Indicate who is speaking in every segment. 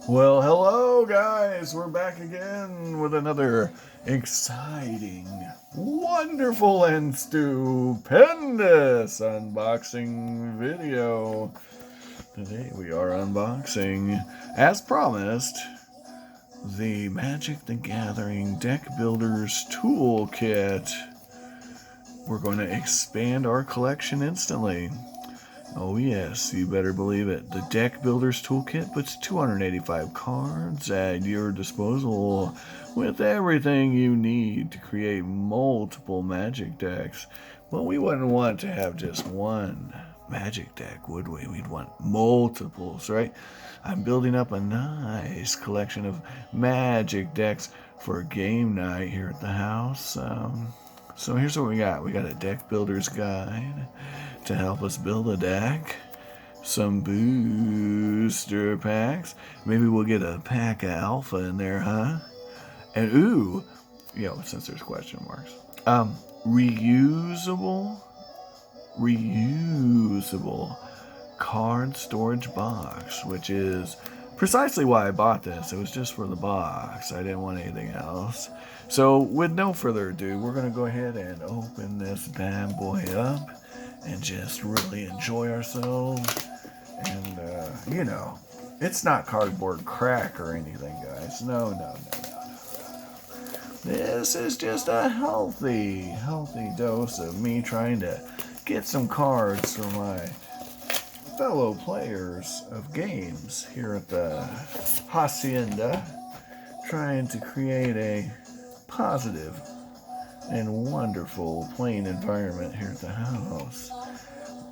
Speaker 1: Well, hello guys, we're back again with another exciting, wonderful, and stupendous unboxing video. Today we are unboxing, as promised, the Magic the Gathering Deck Builders Toolkit. We're going to expand our collection instantly. Oh yes, you better believe it. The Deck Builders Toolkit puts 285 cards at your disposal with everything you need to create multiple Magic decks. Well, we wouldn't want to have just one Magic deck, would we? We'd want multiples, right? I'm building up a nice collection of Magic decks for game night here at the house. So here's what we got. We got a Deck Builder's Guide to help us build a deck. Some booster packs. Maybe we'll get a pack of alpha in there, huh? And since there's question marks. Reusable card storage box, which is precisely why I bought this. It was just for the box. I didn't want anything else. So with no further ado, we're going to go ahead and open this bad boy up and just really enjoy ourselves. And, it's not cardboard crack or anything, guys. No. This is just a healthy dose of me trying to get some cards for my fellow players of games here at the Hacienda, trying to create a positive and wonderful playing environment here at the house.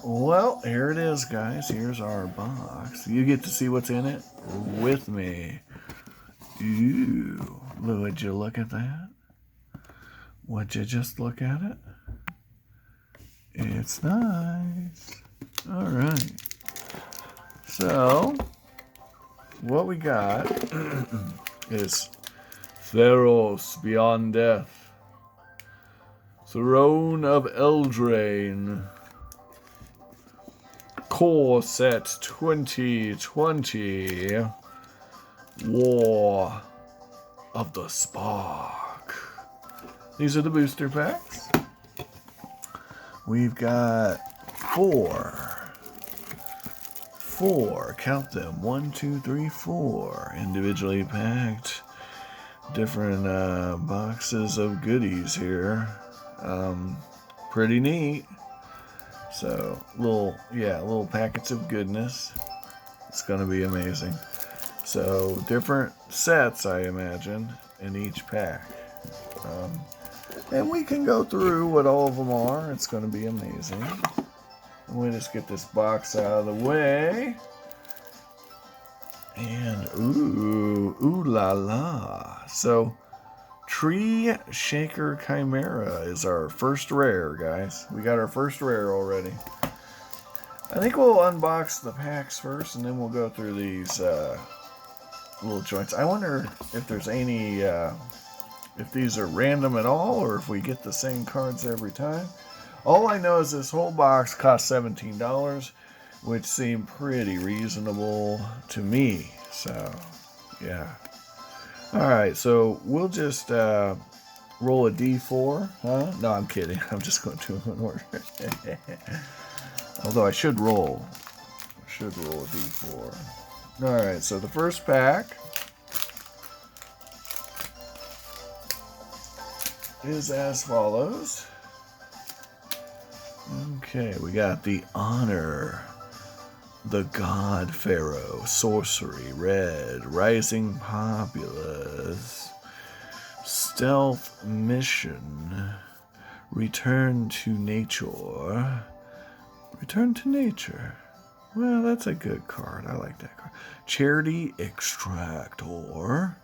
Speaker 1: Well, here it is, guys. Here's our box. You get to see what's in it with me. Ooh, would you look at that? Would you just look at it? It's nice. All right. So, what we got is Theros Beyond Death, Throne of Eldraine, Core Set 2020, War of the Spark. These are the booster packs. We've got four, count them, 1, 2, 3, 4, individually packed, different boxes of goodies here. Pretty neat. So, little packets of goodness. It's going to be amazing. So, different sets, I imagine, in each pack. And we can go through what all of them are. It's going to be amazing. And we'll just get this box out of the way. And, ooh la la. So, Tree Shaker Chimera is our first rare, guys. We got our first rare already. I think we'll unbox the packs first, and then we'll go through these little joints. I wonder if there's any, if these are random at all, or if we get the same cards every time. All I know is this whole box cost $17, which seemed pretty reasonable to me. So, yeah. Alright, so we'll just roll a D4, huh? No, I'm kidding. I'm just going to do them in order. Although I should roll a D4. Alright, so the first pack is as follows. Okay, we got the Honor, the God Pharaoh, Sorcery, Red, Rising Populace, Stealth Mission, Return to Nature. Return to Nature. Well, that's a good card. I like that card. Charity Extractor.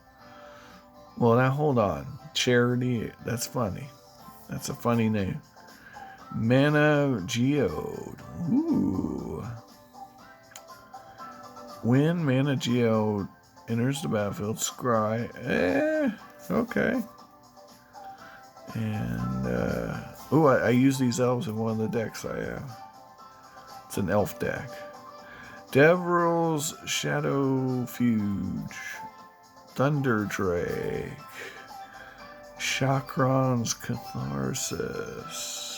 Speaker 1: Well, now hold on. Charity, that's funny. That's a funny name. Mana Geode. Ooh. When Mana Geode enters the battlefield, scry. Okay. And, I use these elves in one of the decks I have. It's an elf deck. Devil's Shadow Fuge, Thunder Drake, Chakran's Catharsis.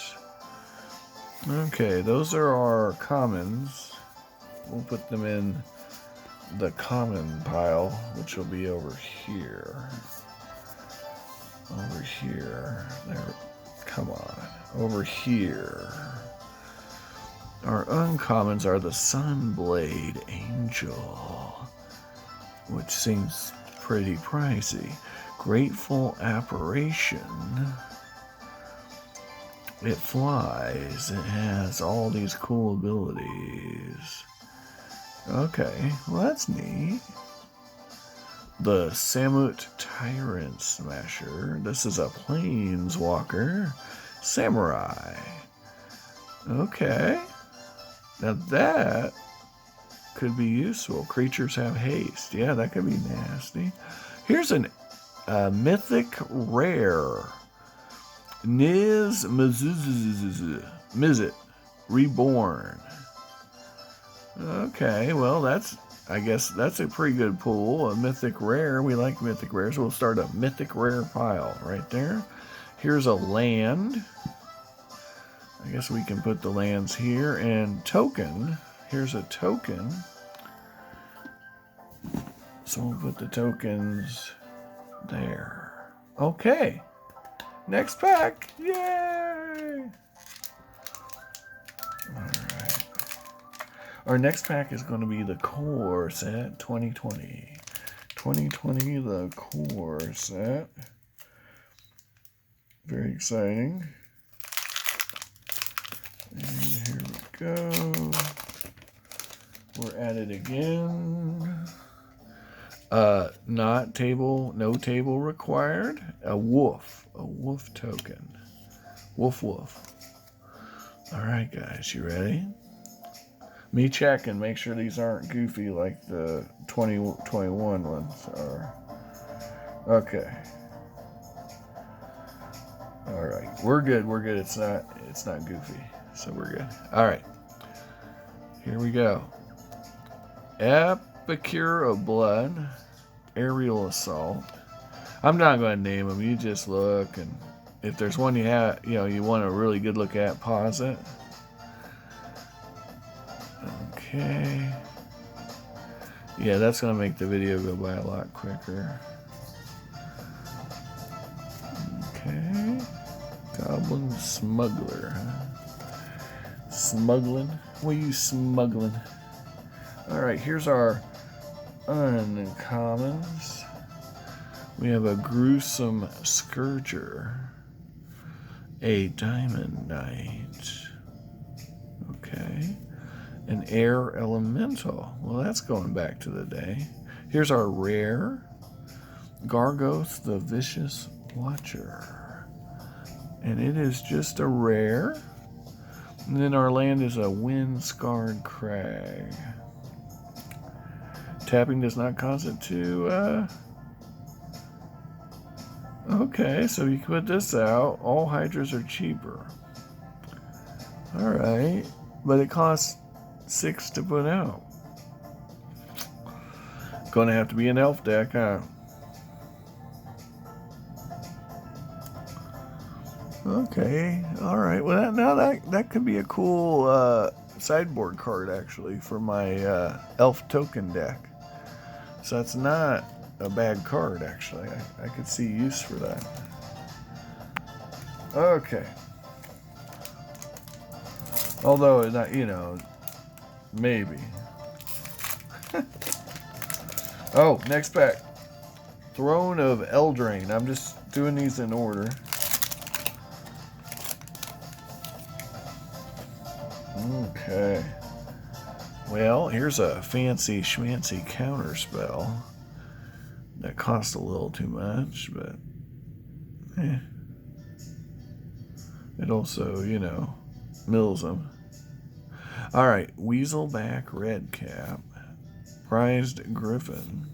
Speaker 1: Okay, those are our commons. We'll put them in the common pile, which will be over here. Over here. There. Come on. Over here. Our uncommons are the Sunblade Angel, which seems pretty pricey. Grateful Apparition. It flies. It has all these cool abilities. Okay, well that's neat. The Samut Tyrant Smasher. This is a Planeswalker Samurai. Okay. Now that could be useful. Creatures have haste. Yeah, that could be nasty. Here's a mythic rare. Niz Mizzet Reborn. Okay, well I guess that's a pretty good pool. A mythic rare. We like mythic rares. We'll start a mythic rare pile right there. Here's a land. I guess we can put the lands here. And token. Here's a token. So we'll put the tokens there. Okay. Next pack. Yay! Alright. Our next pack is going to be the core set 2020. 2020, the core set. Very exciting. And here we go. We're at it again. Not table, no table required. A wolf token. Woof. Alright guys, you ready? Me check and make sure these aren't goofy like the 2021 ones are. Okay. Alright, we're good. It's not goofy. So we're good. Alright. Here we go. Epicure of Blood. Aerial Assault. I'm not going to name them. You just look, and if there's one you want a really good look at, pause it. Okay. Yeah, that's going to make the video go by a lot quicker. Okay. Goblin Smuggler, huh? Smuggling? What are you smuggling? Alright, here's our uncommons. We have a Gruesome Scourger. A Diamond Knight. Okay. An Air Elemental. Well, that's going back to the day. Here's our rare. Gargoth the Vicious Watcher. And it is just a rare. And then our land is a Wind-Scarred Crag. Tapping does not cause it to... Okay, so you can put this out. All Hydras are cheaper. Alright. But it costs 6 to put out. Gonna have to be an elf deck, huh? Okay, alright. Well, that could be a cool sideboard card, actually, for my elf token deck. So that's not a bad card, actually. I could see use for that. Okay. Although, not, maybe. Oh, next pack. Throne of Eldraine. I'm just doing these in order. Okay. Well, here's a fancy schmancy counter spell that costs a little too much, but it also, mills them. Alright, Weaselback Redcap, Prized Griffin,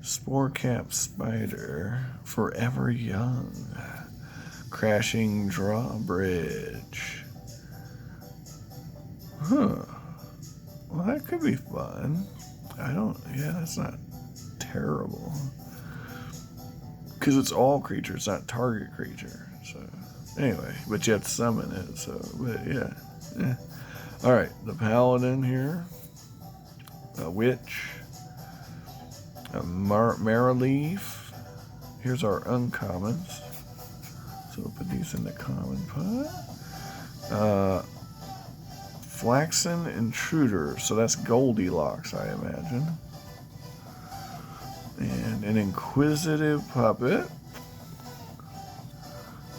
Speaker 1: Sporecap Spider, Forever Young, Crashing Drawbridge. Huh. Well, that could be fun. Yeah, that's not terrible. Because it's all creatures, not target creature. So, anyway, but you have to summon it, so, but yeah. Alright, the paladin here. A witch. A Maraleaf. Here's our uncommons. So we'll put these in the common pot. Flaxen Intruder. So that's Goldilocks, I imagine. And an Inquisitive Puppet.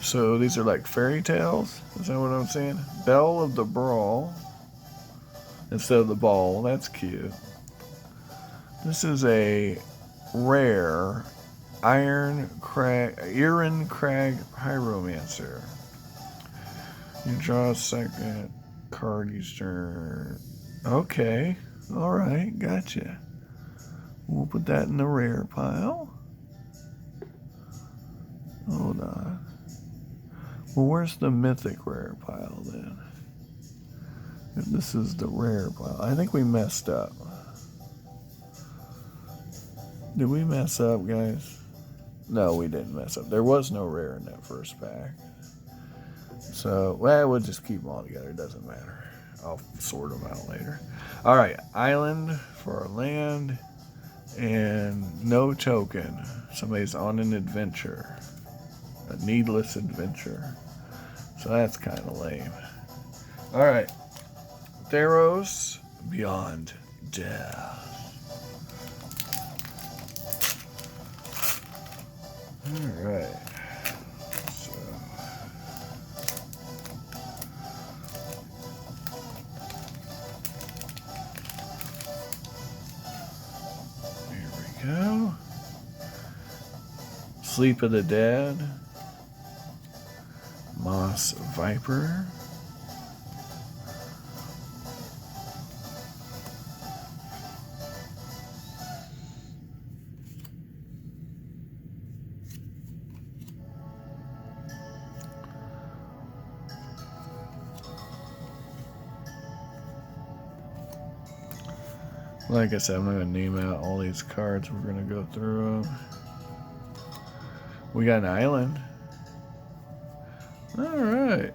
Speaker 1: So these are like fairy tales. Is that what I'm saying? Belle of the Brawl. Instead of the ball. That's cute. This is a rare Iron Crag Pyromancer. You draw a second card each turn. Okay. Alright, gotcha. We'll put that in the rare pile. Hold on. Well, where's the mythic rare pile then? If this is the rare pile. I think we messed up. Did we mess up, guys? No, we didn't mess up. There was no rare in that first pack. So, well, we'll just keep them all together. It doesn't matter. I'll sort them out later. All right, island for our land. And no token. Somebody's on an adventure. A needless adventure. So that's kind of lame. All right. Theros Beyond Death. All right. So here we go. Sleep of the Dead. Moss Viper. Like I said, I'm not going to name out all these cards. We're going to go through them. We got an island. Alright.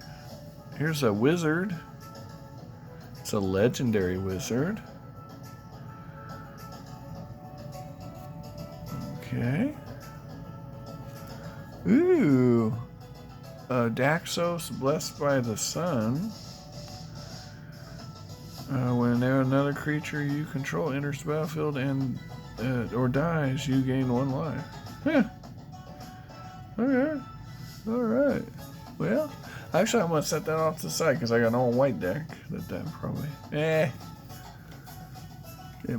Speaker 1: Here's a wizard. It's a legendary wizard. Okay. Ooh. Daxos, Blessed by the Sun. When another creature you control enters the battlefield and or dies, you gain 1 life. Huh. Okay. Alright. Well, actually I'm going to set that off to the side because I got an all white deck that probably... it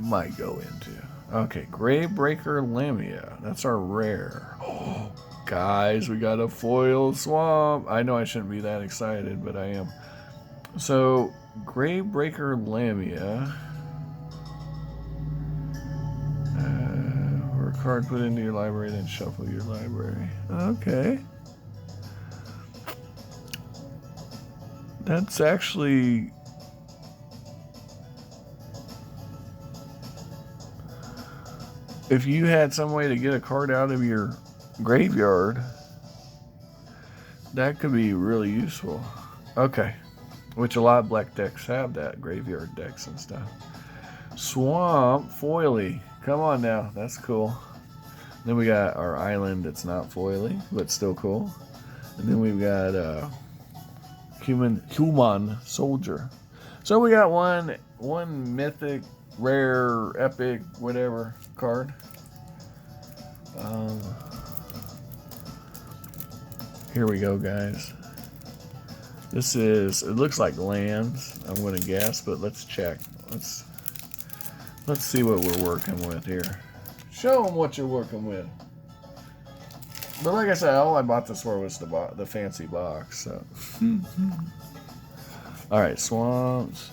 Speaker 1: might go into. Okay, Gravebreaker Lamia. That's our rare. Oh, guys, we got a foil swamp. I know I shouldn't be that excited, but I am. So, Gravebreaker Lamia. Or a card put into your library, then shuffle your library. Okay. That's actually... If you had some way to get a card out of your graveyard, that could be really useful. Okay. Which a lot of black decks have that, graveyard decks and stuff. Swamp Foily. Come on now, that's cool. Then we got our island that's not foily, but still cool. And then we've got human soldier. So we got one mythic, rare, epic, whatever card. Here we go, guys. This is, it looks like lands, I'm going to guess, but let's check. Let's see what we're working with here. Show them what you're working with. But like I said, all I bought this for was the fancy box. So. All right, swamps,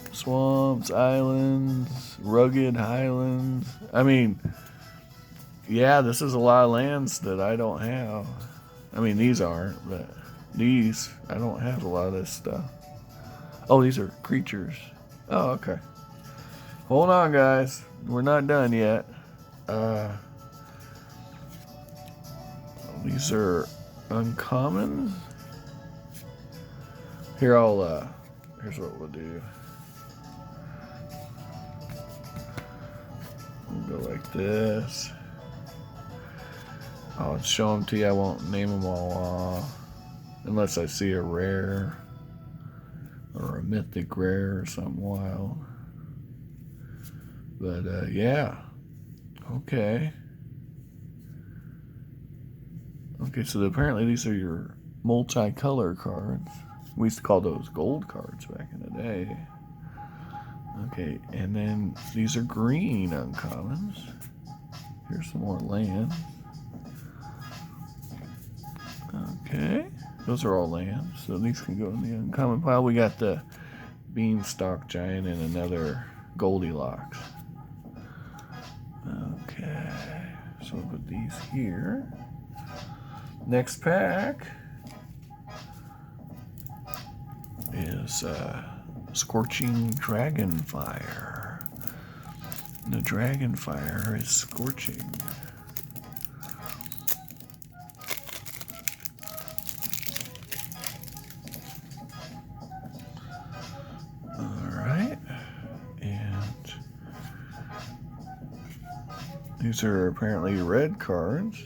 Speaker 1: islands, rugged highlands. I mean, yeah, this is a lot of lands that I don't have. I mean, these aren't, but these, I don't have a lot of this stuff. Oh, these are creatures. Oh, okay. Hold on, guys. We're not done yet. These are uncommon. Here, here's what we'll do. We'll go like this. I'll show them to you. I won't name them all unless I see a rare or a mythic rare or something wild. But yeah. Okay. Okay, so apparently these are your multicolor cards. We used to call those gold cards back in the day. Okay, and then these are green uncommons. Here's some more land. Okay, those are all lands, so these can go in the uncommon pile. We got the Beanstalk Giant and another Goldilocks. Okay, so we'll put these here. Next pack is Scorching Dragonfire. The Dragonfire is scorching. Alright. And these are apparently red cards.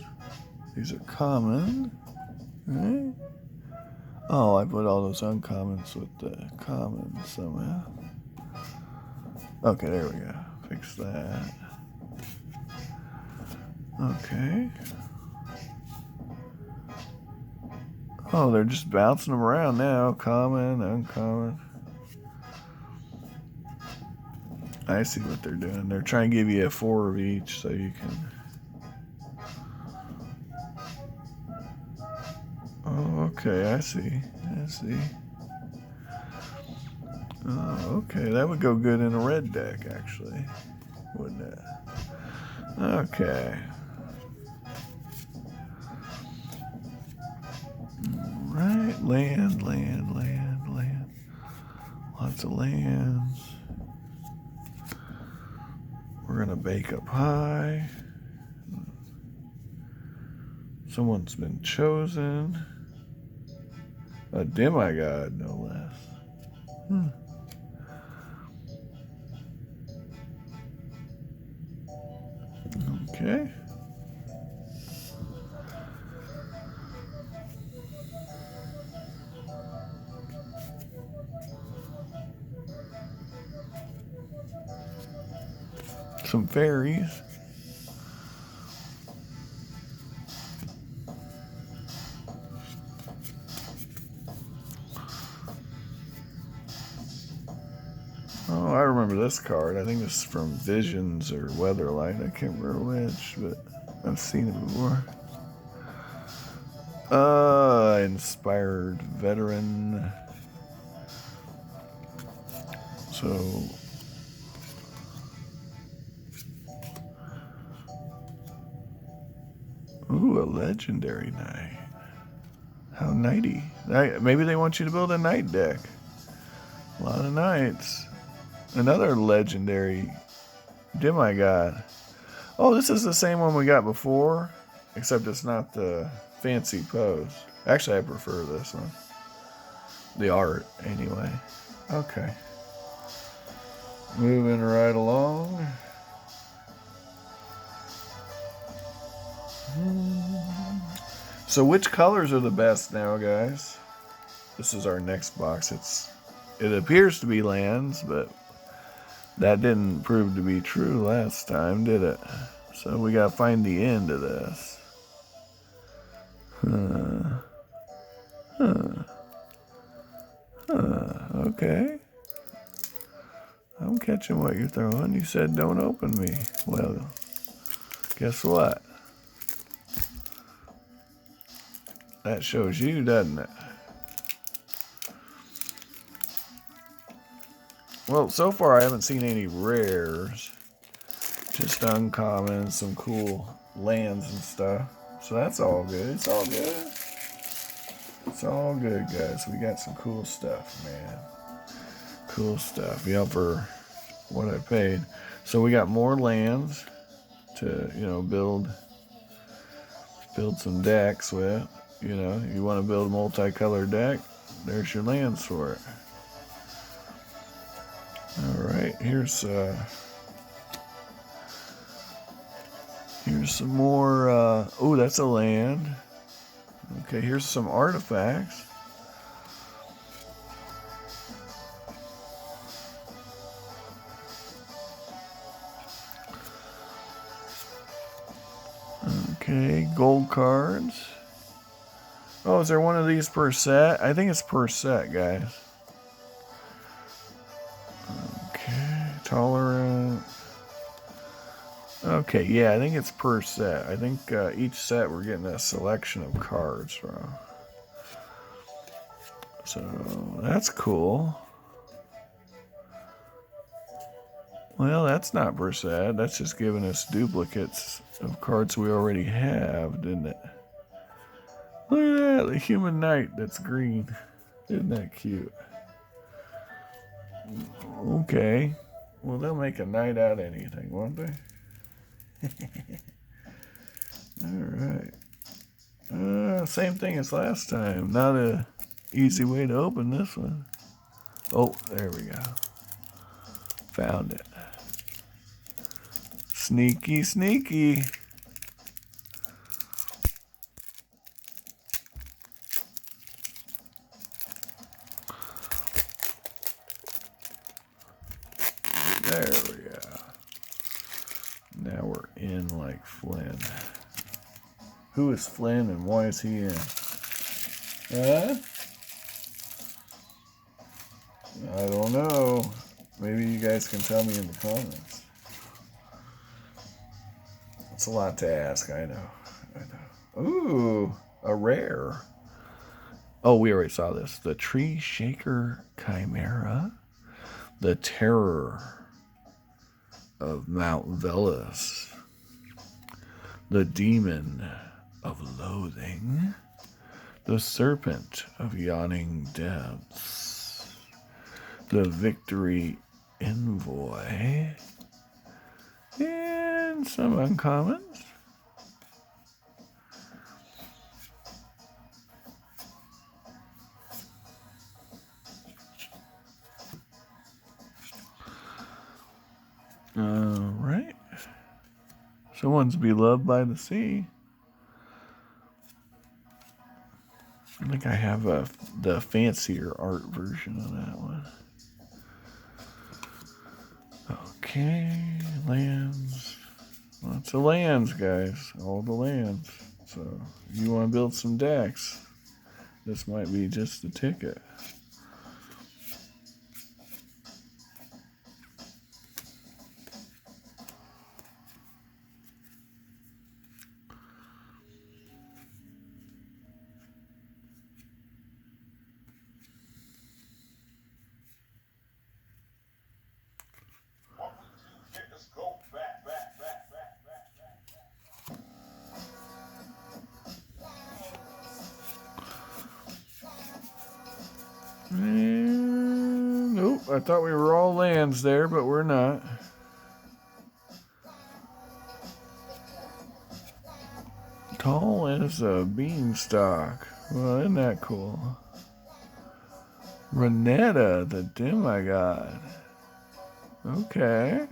Speaker 1: These are common. Right? Oh, I put all those uncommons with the commons somehow. Okay, there we go. Fix that. Okay. Oh, they're just bouncing them around now. Common, uncommon. I see what they're doing. They're trying to give you a 4 of each so you can... Oh, okay, I see. Oh, okay, that would go good in a red deck, actually, wouldn't it? Okay. Alright, land. Lots of lands. We're gonna bake a pie. Someone's been chosen. A demigod, no less. Okay. Some fairies. Oh, I remember this card. I think this is from Visions or Weatherlight. I can't remember which, but I've seen it before. Inspired Veteran. So, ooh, a legendary knight. How knighty. Maybe they want you to build a knight deck. A lot of knights. Another legendary demigod. Oh, this is the same one we got before, except it's not the fancy pose. Actually, I prefer this one. The art, anyway. Okay. Moving right along. So which colors are the best now, guys? This is our next box. It appears to be lands, but that didn't prove to be true last time, did it? So we gotta find the end of this. Okay. I'm catching what you're throwing. You said don't open me. Well, guess what? That shows you, doesn't it? Well, so far I haven't seen any rares. Just uncommon, some cool lands and stuff. So that's all good. It's all good. It's all good, guys. We got some cool stuff, man. Cool stuff. Yeah, for what I paid. So we got more lands to, build some decks with. You want to build a multicolored deck, there's your lands for it. All right, here's some more. Oh, that's a land. Okay, here's some artifacts. Okay, gold cards. Oh, is there one of these per set? I think it's per set, guys. Okay, tolerant. Okay, yeah, I think it's per set. I think each set we're getting a selection of cards from. So, that's cool. Well, that's not per set. That's just giving us duplicates of cards we already have, didn't it? Look at that, the human knight that's green. Isn't that cute? Okay. Well, they'll make a knight out of anything, won't they? Alright. Same thing as last time. Not a easy way to open this one. Oh, there we go. Found it. Sneaky, sneaky. There we go. Now we're in like Flynn. Who is Flynn and why is he in? I don't know. Maybe you guys can tell me in the comments. It's a lot to ask, I know. Ooh, a rare. Oh, we already saw this. The Tree Shaker Chimera. The Terror of Mount Velas. The Demon of Loathing. The Serpent of Yawning Depths. The Victory Envoy. And some uncommons. Alright. Someone's beloved by the sea. I think I have the fancier art version of that one. Okay, lands. Lots of lands, guys. All the lands. So, if you want to build some decks, this might be just the ticket. And, nope, I thought we were all lands there, but we're not. Tall as a beanstalk. Well, isn't that cool? Renetta, the demigod. Okay.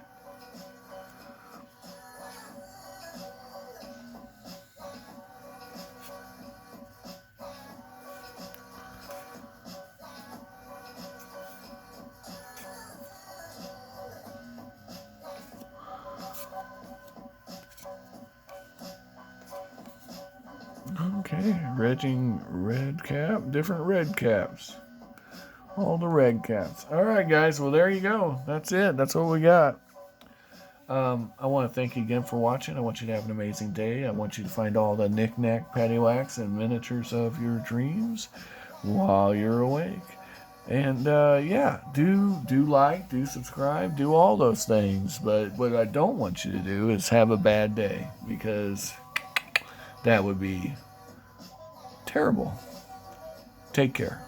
Speaker 1: Okay, red cap, different red caps. All the red caps. All right, guys. Well, there you go. That's it. That's what we got. I want to thank you again for watching. I want you to have an amazing day. I want you to find all the knick-knack, paddywhacks, and miniatures of your dreams while you're awake. And yeah, do like, do subscribe, do all those things. But what I don't want you to do is have a bad day, because that would be terrible. Take care.